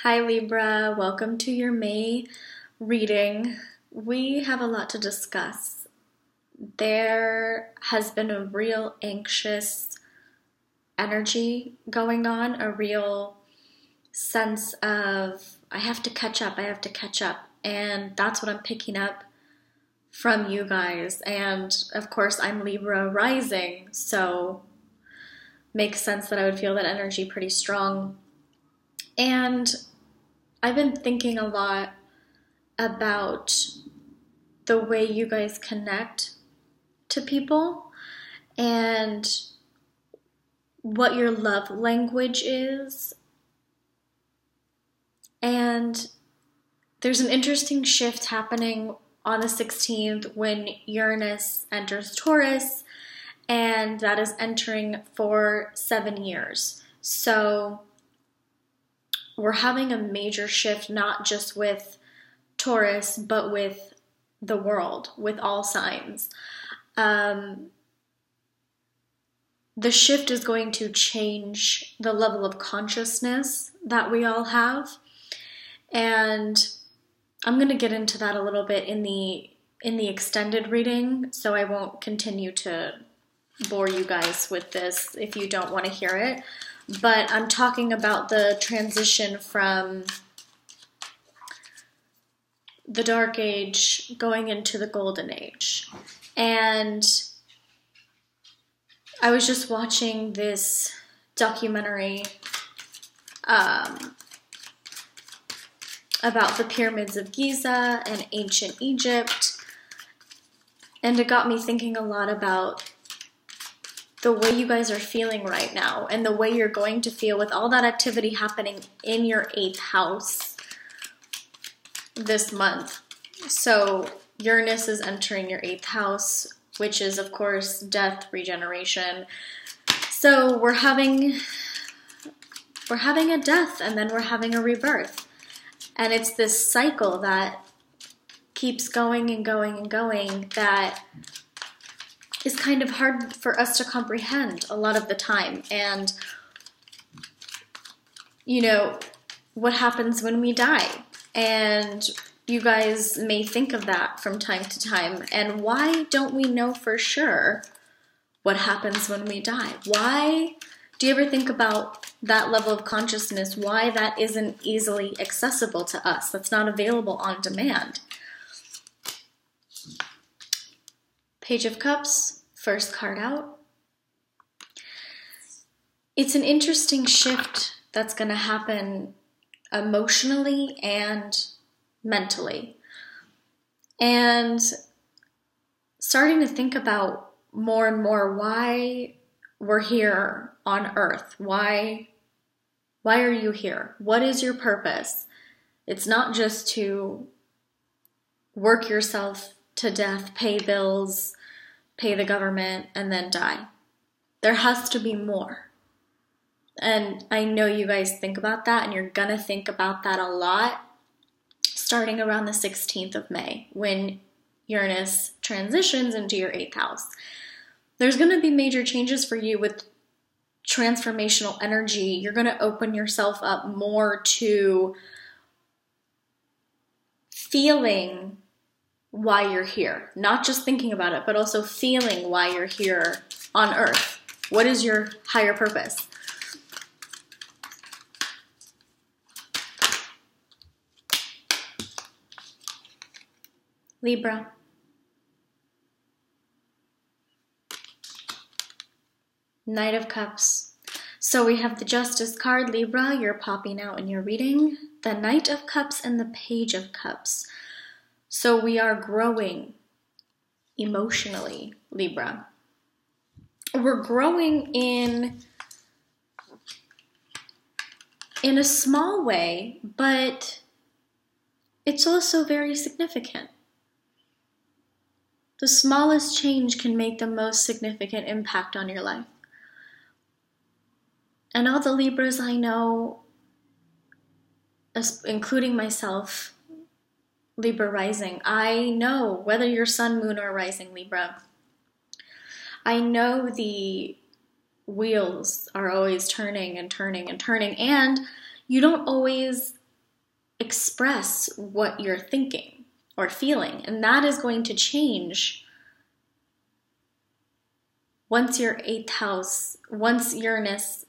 Hi Libra, welcome to your May reading. We have a lot to discuss. There has been a real anxious energy going on, a real sense of I have to catch up, and that's what I'm picking up from you guys. And of course, I'm Libra rising, so makes sense that I would feel that energy pretty strong. And I've been thinking a lot about the way you guys connect to people and what your love language is. And there's an interesting shift happening on the 16th when Uranus enters Taurus, and that is entering for 7 years. So we're having a major shift, not just with Taurus, but with the world, with all signs. The shift is going to change the level of consciousness that we all have. And I'm going to get into that a little bit in the extended reading, so I won't continue to bore you guys with this if you don't want to hear it. But I'm talking about the transition from the Dark Age going into the Golden Age. And I was just watching this documentary about the pyramids of Giza and ancient Egypt, and it got me thinking a lot about the way you guys are feeling right now and the way you're going to feel with all that activity happening in your 8th house this month. So Uranus is entering your 8th house, which is, of course, death, regeneration. So we're having a death, and then we're having a rebirth. And it's this cycle that keeps going and going and going that is kind of hard for us to comprehend a lot of the time. And, you know, what happens when we die? And you guys may think of that from time to time. And why don't we know for sure what happens when we die? Why? Do you ever think about that level of consciousness? Why that isn't easily accessible to us? That's not available on demand. Page of Cups, first card out. It's an interesting shift that's going to happen emotionally and mentally. And starting to think about more and more why we're here on Earth. Why are you here? What is your purpose? It's not just to work yourself to death, pay bills, pay the government, and then die. There has to be more. And I know you guys think about that, and you're going to think about that a lot starting around the 16th of May when Uranus transitions into your 8th house. There's going to be major changes for you with transformational energy. You're going to open yourself up more to feeling why you're here. Not just thinking about it, but also feeling why you're here on Earth. What is your higher purpose? Libra. Knight of Cups. So we have the Justice card, Libra. You're popping out in your reading. The Knight of Cups and the Page of Cups. So we are growing emotionally, Libra. We're growing in a small way, but it's also very significant. The smallest change can make the most significant impact on your life. And all the Libras I know, including myself, Libra rising, I know whether you're sun, moon, or rising Libra, I know the wheels are always turning and turning and turning, and you don't always express what you're thinking or feeling. And that is going to change once Uranus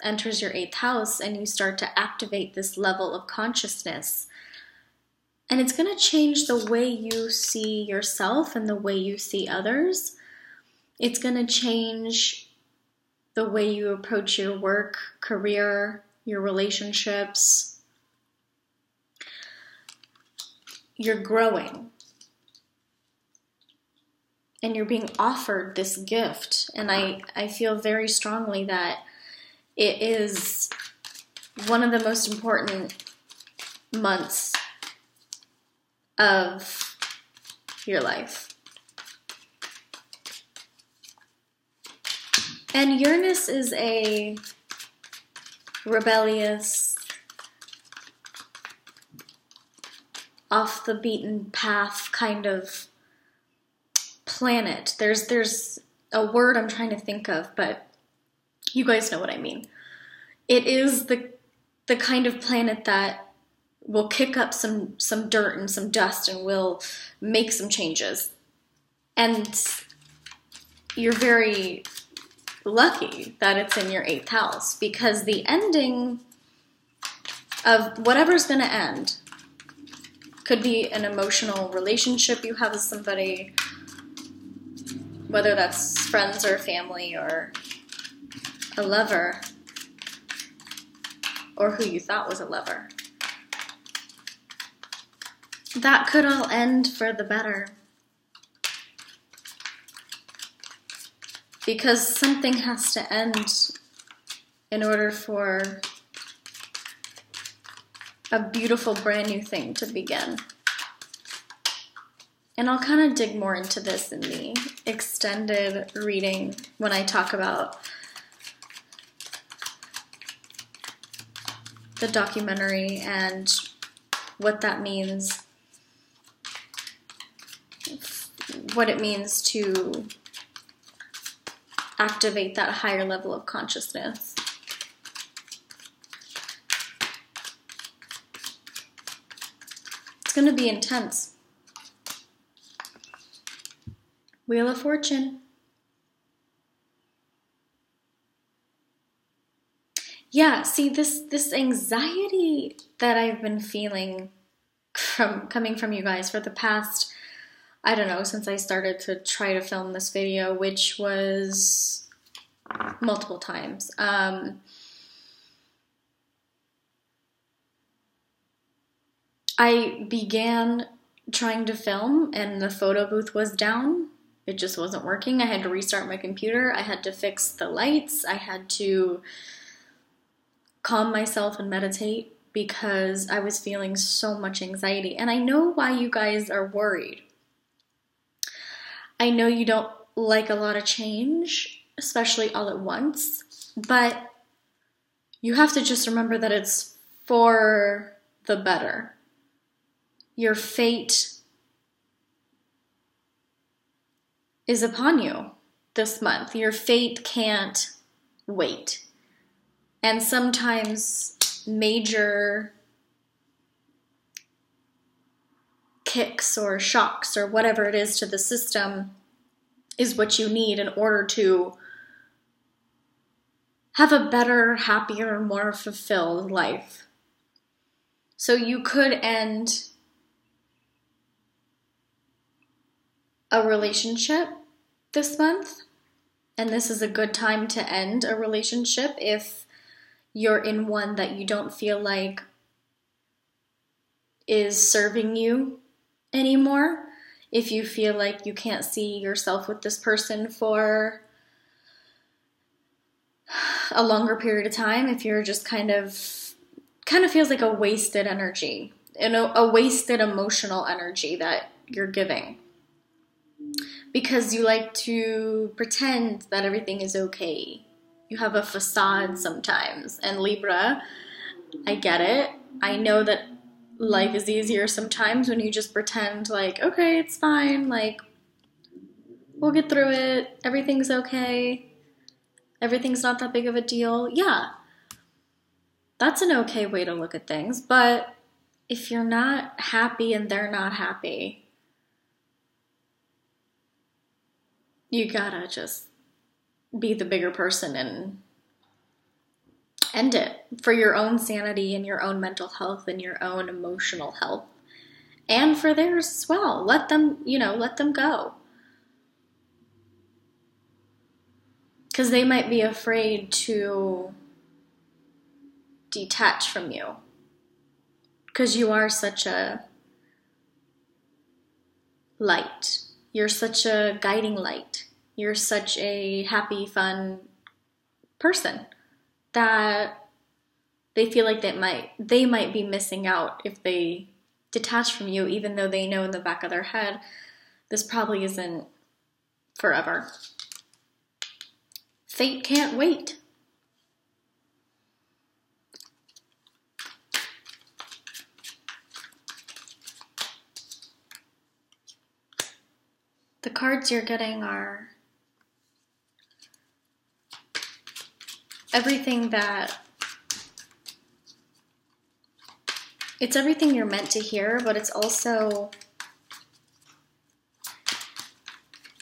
enters your 8th house and you start to activate this level of consciousness. And it's going to change the way you see yourself and the way you see others. It's going to change the way you approach your work, career, your relationships. You're growing. And you're being offered this gift. And I feel very strongly that it is one of the most important months of your life. And Uranus is a rebellious, off the beaten path kind of planet. There's a word I'm trying to think of, but you guys know what I mean. It is the kind of planet that will kick up some dirt and some dust and will make some changes. And you're very lucky that it's in your 8th house, because the ending of whatever's going to end could be an emotional relationship you have with somebody, whether that's friends or family or a lover, or who you thought was a lover. That could all end for the better. Because something has to end in order for a beautiful brand new thing to begin. And I'll kind of dig more into this in the extended reading when I talk about the documentary and what that means, what it means to activate that higher level of consciousness. It's going to be intense. Wheel of Fortune. Yeah, see, this anxiety that I've been feeling coming from you guys for the past, I don't know, since I started to try to film this video, which was multiple times. I began trying to film and the photo booth was down. It just wasn't working. I had to restart my computer. I had to fix the lights. I had to calm myself and meditate because I was feeling so much anxiety. And I know why you guys are worried. I know you don't like a lot of change, especially all at once, but you have to just remember that it's for the better. Your fate is upon you this month. Your fate can't wait. And sometimes major kicks or shocks or whatever it is to the system is what you need in order to have a better, happier, more fulfilled life. So you could end a relationship this month, and this is a good time to end a relationship if you're in one that you don't feel like is serving you anymore. If you feel like you can't see yourself with this person for a longer period of time, if you're just kind of feels like a wasted energy, a wasted emotional energy that you're giving. Because you like to pretend that everything is okay. You have a facade sometimes. And Libra, I get it. I know that life is easier sometimes when you just pretend like, okay, it's fine. Like, we'll get through it. Everything's okay. Everything's not that big of a deal. Yeah, that's an okay way to look at things. But if you're not happy and they're not happy, you gotta just be the bigger person and end it for your own sanity and your own mental health and your own emotional health. And for theirs as well. Let them, let them go. Because they might be afraid to detach from you. Because you are such a light. You're such a guiding light. You're such a happy, fun person that they feel like they might be missing out if they detach from you, even though they know in the back of their head this probably isn't forever. Fate can't wait. The cards you're getting are it's everything you're meant to hear, but it's also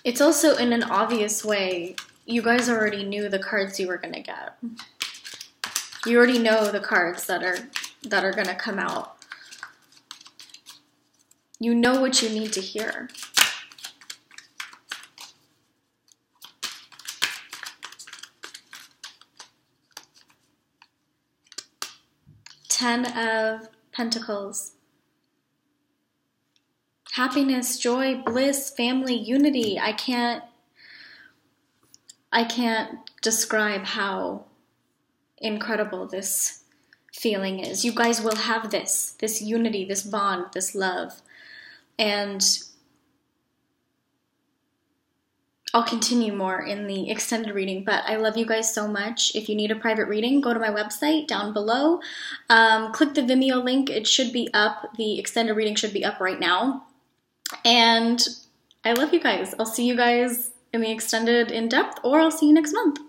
in an obvious way. You guys already knew the cards you were going to get. You already know the cards that are going to come out. You know what you need to hear. Ten of Pentacles. Happiness, joy, bliss, family, unity. I can't describe how incredible this feeling is. You guys will have this unity, this bond, this love. And I'll continue more in the extended reading, but I love you guys so much. If you need a private reading, go to my website down below. Click the Vimeo link. It should be up. The extended reading should be up right now. And I love you guys. I'll see you guys in the extended in-depth, or I'll see you next month.